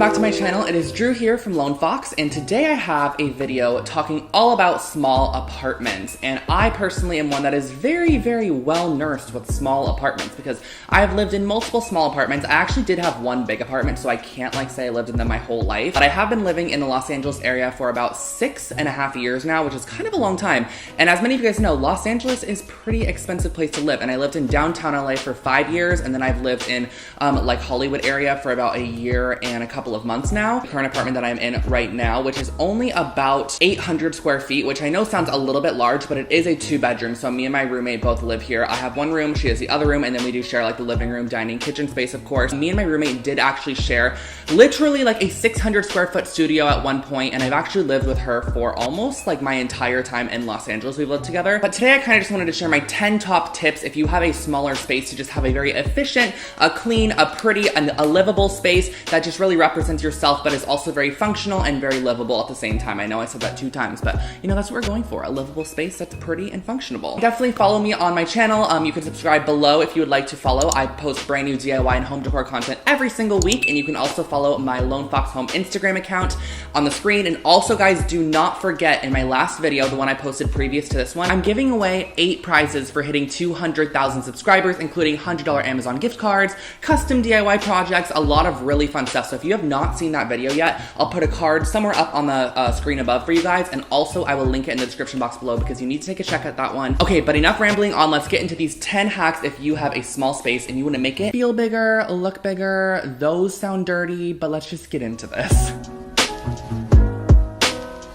back to my channel. It is Drew here from Lone Fox, and today I have a video talking all about small apartments. And I personally am one that is very, very well nursed with small apartments because I have lived in multiple small apartments. I actually did have one big apartment, so I can't say I lived in them my whole life. But I have been living in the Los Angeles area for about 6.5 years now, which is kind of a long time. And as many of you guys know, Los Angeles is a pretty expensive place to live. And I lived in downtown LA for 5 years, and then I've lived in Hollywood area for about a year and a couple of months now. The current apartment that I'm in right now, which is only about 800 square feet, which I know sounds a little bit large, but it is a 2-bedroom. So me and my roommate both live here. I have one room, she has the other room, and then we do share the living room, dining, kitchen space, of course. Me and my roommate did actually share literally a 600 square foot studio at one point, and I've actually lived with her for almost my entire time in Los Angeles we've lived together. But today I kind of just wanted to share my 10 top tips if you have a smaller space to just have a very efficient, a clean, a pretty, and a livable space that just really represents yourself, but is also very functional and very livable at the same time. I know I said that 2 times, but that's what we're going for, a livable space that's pretty and functional. Definitely follow me on my channel. You can subscribe below if you would like to follow. I post brand new DIY and home decor content every single week, and you can also follow my Lone Fox Home Instagram account on the screen. And also, guys, do not forget, in my last video, the one I posted previous to this one, I'm giving away 8 prizes for hitting 200,000 subscribers, including $100 Amazon gift cards, custom DIY projects, a lot of really fun stuff. So if you have not seen that video yet, I'll put a card somewhere up on the screen above for you guys, and also I will link it in the description box below because you need to take a check at that one. Okay, but enough rambling on. Let's get into these 10 hacks if you have a small space and you want to make it feel bigger, look bigger. Those sound dirty, but let's just get into this.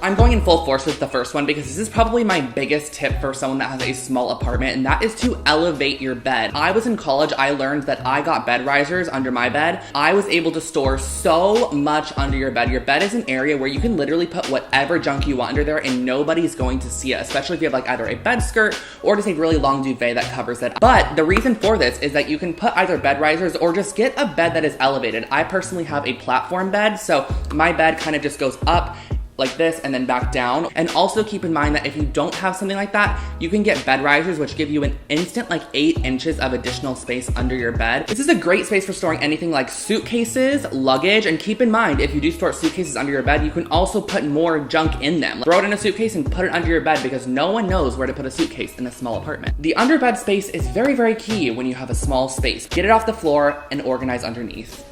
I'm going in full force with the first one because this is probably my biggest tip for someone that has a small apartment, and that is to elevate your bed. I was in college, I learned that I got bed risers under my bed. I was able to store so much under your bed. Your bed is an area where you can literally put whatever junk you want under there and nobody's going to see it, especially if you have either a bed skirt or just a really long duvet that covers it. But the reason for this is that you can put either bed risers or just get a bed that is elevated. I personally have a platform bed, so my bed kind of just goes up like this and then back down. And also keep in mind that if you don't have something like that, you can get bed risers, which give you an instant 8 inches of additional space under your bed. This is a great space for storing anything like suitcases, luggage, and keep in mind, if you do store suitcases under your bed, you can also put more junk in them. Throw it in a suitcase and put it under your bed because no one knows where to put a suitcase in a small apartment. The underbed space is very, very key when you have a small space. Get it off the floor and organize underneath.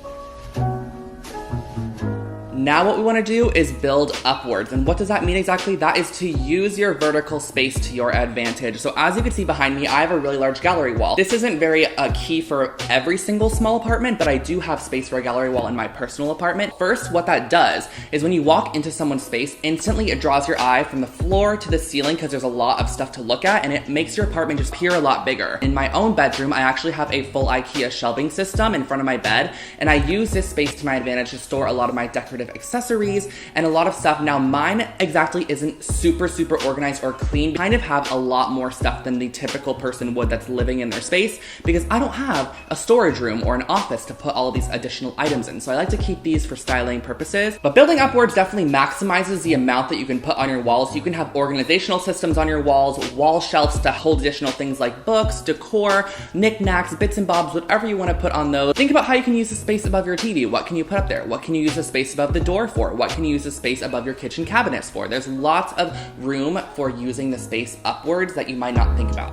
Now what we want to do is build upwards. And what does that mean exactly? That is to use your vertical space to your advantage. So as you can see behind me, I have a really large gallery wall. This isn't very key for every single small apartment, but I do have space for a gallery wall in my personal apartment. First, what that does is when you walk into someone's space, instantly it draws your eye from the floor to the ceiling because there's a lot of stuff to look at, and it makes your apartment just appear a lot bigger. In my own bedroom, I actually have a full IKEA shelving system in front of my bed, and I use this space to my advantage to store a lot of my decorative accessories and a lot of stuff. Now mine exactly isn't super organized or clean. I kind of have a lot more stuff than the typical person would that's living in their space because I don't have a storage room or an office to put all of these additional items in. So I like to keep these for styling purposes. But building upwards definitely maximizes the amount that you can put on your walls. You can have organizational systems on your walls, wall shelves to hold additional things like books, decor, knickknacks, bits and bobs, whatever you want to put on those. Think about how you can use the space above your TV. What can you put up there? What can you use the space above the door for? What can you use the space above your kitchen cabinets for? There's lots of room for using the space upwards that you might not think about.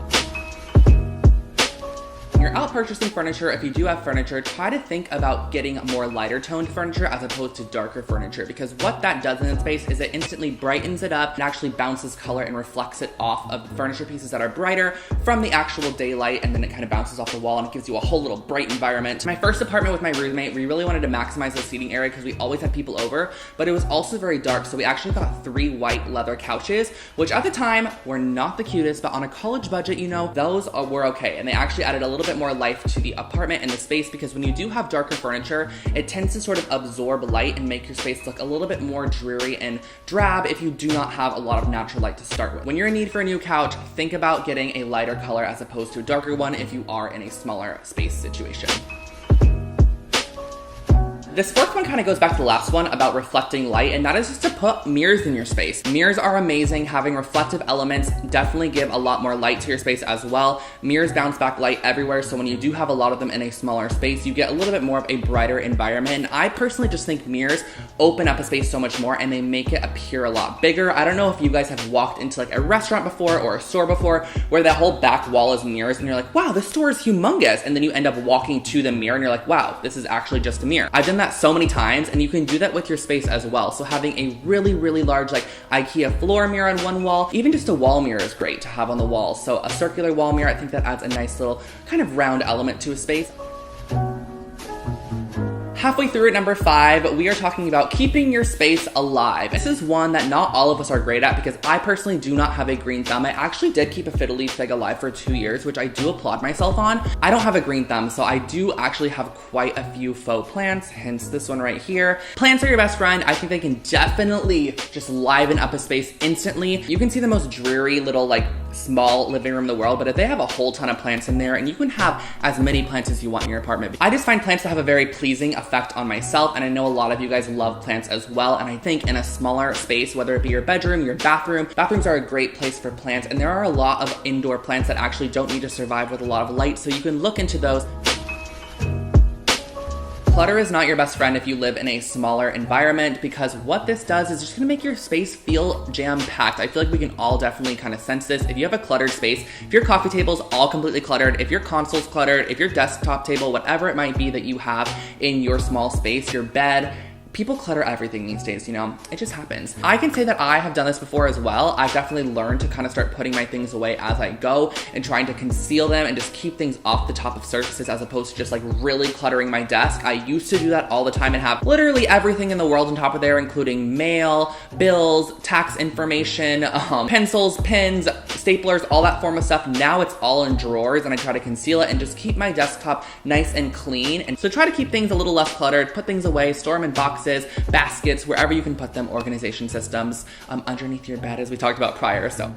When you're out purchasing furniture, if you do have furniture, try to think about getting more lighter toned furniture as opposed to darker furniture, because what that does in the space is it instantly brightens it up and actually bounces color and reflects it off of furniture pieces that are brighter from the actual daylight, and then it kind of bounces off the wall and it gives you a whole little bright environment. My first apartment with my roommate, we really wanted to maximize the seating area because we always had people over, but it was also very dark, so we actually got 3 white leather couches, which at the time were not the cutest, but on a college budget, those were okay, and they actually added a little bit more life to the apartment and the space, because when you do have darker furniture, it tends to sort of absorb light and make your space look a little bit more dreary and drab if you do not have a lot of natural light to start with. When you're in need for a new couch, think about getting a lighter color as opposed to a darker one if you are in a smaller space situation. This fourth one kind of goes back to the last one about reflecting light, and that is just to put mirrors in your space. Mirrors are amazing. Having reflective elements definitely give a lot more light to your space as well. Mirrors bounce back light everywhere, so when you do have a lot of them in a smaller space, you get a little bit more of a brighter environment. And I personally just think mirrors open up a space so much more and they make it appear a lot bigger. I don't know if you guys have walked into like a restaurant before or a store before where that whole back wall is mirrors and you're like, wow, this store is humongous. And then you end up walking to the mirror and you're like, wow, this is actually just a mirror. I've done that so many times, and you can do that with your space as well. So having a really, really large like IKEA floor mirror on one wall, even just a wall mirror is great to have on the wall. So a circular wall mirror, I think that adds a nice little kind of round element to a space. Halfway through at number 5, we are talking about keeping your space alive. This is one that not all of us are great at because I personally do not have a green thumb. I actually did keep a fiddle leaf fig alive for 2 years, which I do applaud myself on. I don't have a green thumb, so I do actually have quite a few faux plants, hence this one right here. Plants are your best friend. I think they can definitely just liven up a space instantly. You can see the most dreary little like small living room in the world, but if they have a whole ton of plants in there, and you can have as many plants as you want in your apartment. I just find plants to have a very pleasing effect on myself, and I know a lot of you guys love plants as well, and I think in a smaller space, whether it be your bedroom, your bathroom, bathrooms are a great place for plants, and there are a lot of indoor plants that actually don't need to survive with a lot of light, so you can look into those. Clutter is not your best friend if you live in a smaller environment, because what this does is just gonna make your space feel jam-packed. I feel like we can all definitely kind of sense this. If you have a cluttered space, if your coffee table's all completely cluttered, if your console's cluttered, if your desktop table, whatever it might be that you have in your small space, your bed, people clutter everything these days, you know, it just happens. I can say that I have done this before as well. I've definitely learned to kind of start putting my things away as I go and trying to conceal them and just keep things off the top of surfaces as opposed to just like really cluttering my desk. I used to do that all the time and have literally everything in the world on top of there, including mail, bills, tax information, pencils, pens, staplers, all that form of stuff. Now it's all in drawers and I try to conceal it and just keep my desktop nice and clean. And so try to keep things a little less cluttered, put things away, store them in boxes, baskets, wherever you can put them, organization systems, underneath your bed as we talked about prior, so.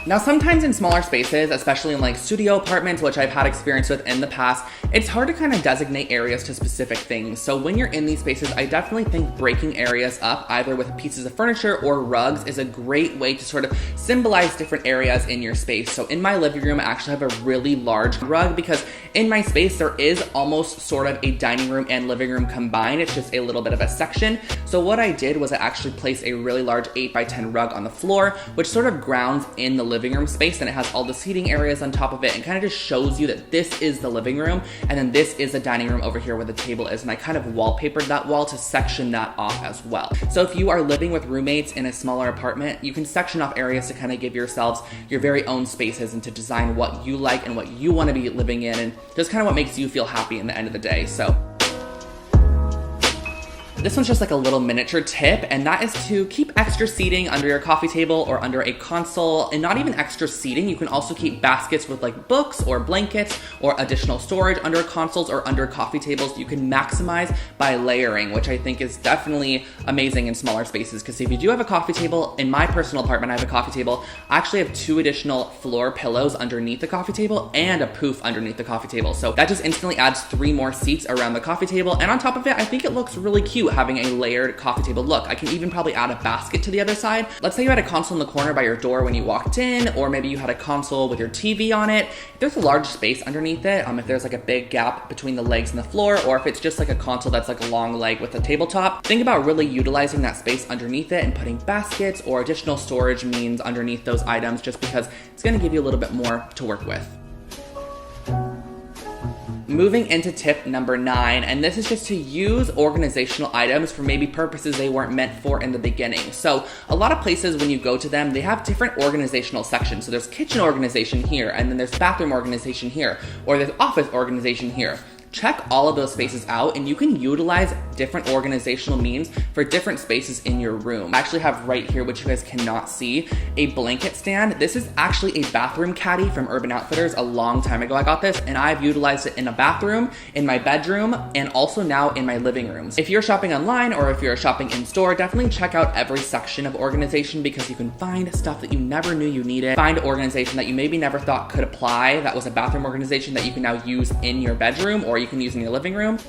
Now, sometimes in smaller spaces, especially in like studio apartments, which I've had experience with in the past, it's hard to kind of designate areas to specific things. So when you're in these spaces, I definitely think breaking areas up, either with pieces of furniture or rugs, is a great way to sort of symbolize different areas in your space. So in my living room, I actually have a really large rug because in my space, there is almost sort of a dining room and living room combined. It's just a little bit of a section. So what I did was I actually placed a really large 8x10 rug on the floor, which sort of grounds in the living room space, and it has all the seating areas on top of it and kind of just shows you that this is the living room and then this is the dining room over here where the table is, and I kind of wallpapered that wall to section that off as well. So if you are living with roommates in a smaller apartment, you can section off areas to kind of give yourselves your very own spaces and to design what you like and what you want to be living in and just kind of what makes you feel happy in the end of the day. So this one's just like a little miniature tip, and that is to keep extra seating under your coffee table or under a console, and not even extra seating. You can also keep baskets with like books or blankets or additional storage under consoles or under coffee tables. You can maximize by layering, which I think is definitely amazing in smaller spaces, because if you do have a coffee table, in my personal apartment, I have a coffee table. I actually have 2 additional floor pillows underneath the coffee table and a poof underneath the coffee table. So that just instantly adds 3 more seats around the coffee table. And on top of it, I think it looks really cute having a layered coffee table look. I can even probably add a basket to the other side. Let's say you had a console in the corner by your door when you walked in, or maybe you had a console with your TV on it. If there's a large space underneath it, if there's like a big gap between the legs and the floor, or if it's just like a console that's like a long leg with a tabletop, think about really utilizing that space underneath it and putting baskets or additional storage means underneath those items, just because it's going to give you a little bit more to work with. Moving into tip number 9, and this is just to use organizational items for maybe purposes they weren't meant for in the beginning. So a lot of places when you go to them, they have different organizational sections. So there's kitchen organization here, and then there's bathroom organization here, or there's office organization here. Check all of those spaces out, and you can utilize different organizational means for different spaces in your room. I actually have right here, which you guys cannot see, a blanket stand. This is actually a bathroom caddy from Urban Outfitters. A long time ago I got this, and I've utilized it in a bathroom, in my bedroom, and also now in my living rooms. If you're shopping online or if you're shopping in store, definitely check out every section of organization, because you can find stuff that you never knew you needed, find organization that you maybe never thought could apply that was a bathroom organization that you can now use in your bedroom, or you can use in your living room.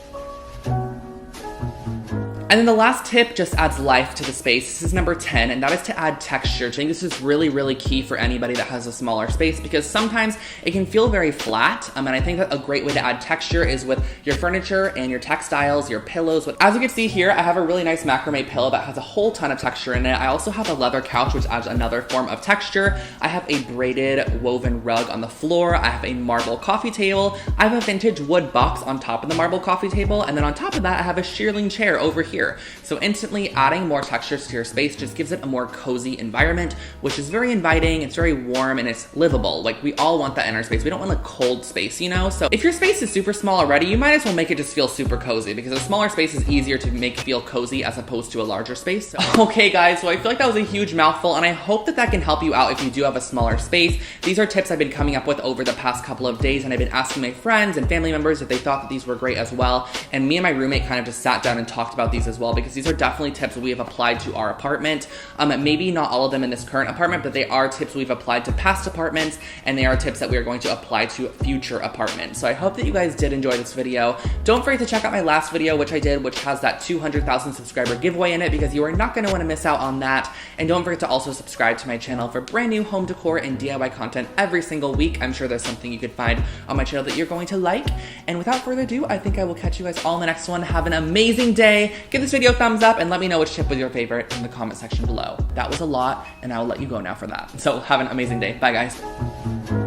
And then the last tip just adds life to the space. This is number 10, and that is to add texture. I think this is really, really key for anybody that has a smaller space, because sometimes it can feel very flat. And I think that a great way to add texture is with your furniture and your textiles, your pillows. As you can see here, I have a really nice macrame pillow that has a whole ton of texture in it. I also have a leather couch, which adds another form of texture. I have a braided woven rug on the floor. I have a marble coffee table. I have a vintage wood box on top of the marble coffee table. And then on top of that, I have a shearling chair over here. So instantly adding more textures to your space just gives it a more cozy environment, which is very inviting, it's very warm, and it's livable. Like, we all want that in our space. We don't want a cold space, you know? So if your space is super small already, you might as well make it just feel super cozy, because a smaller space is easier to make feel cozy as opposed to a larger space. So, okay guys, so I feel like that was a huge mouthful, and I hope that that can help you out if you do have a smaller space. These are tips I've been coming up with over the past couple of days, and I've been asking my friends and family members if they thought that these were great as well. And me and my roommate kind of just sat down and talked about these as well, because these are definitely tips that we have applied to our apartment. Maybe not all of them in this current apartment, but they are tips we've applied to past apartments, and they are tips that we are going to apply to future apartments. So I hope that you guys did enjoy this video. Don't forget to check out my last video, which I did, which has that 200,000 subscriber giveaway in it, because you are not going to want to miss out on that. And don't forget to also subscribe to my channel for brand new home decor and DIY content every single week. I'm sure there's something you could find on my channel that you're going to like. And without further ado, I think I will catch you guys all in the next one. Have an amazing day. Give this video a thumbs up and let me know which tip was your favorite in the comment section below. That was a lot, and I will let you go now for that. So have an amazing day. Bye guys.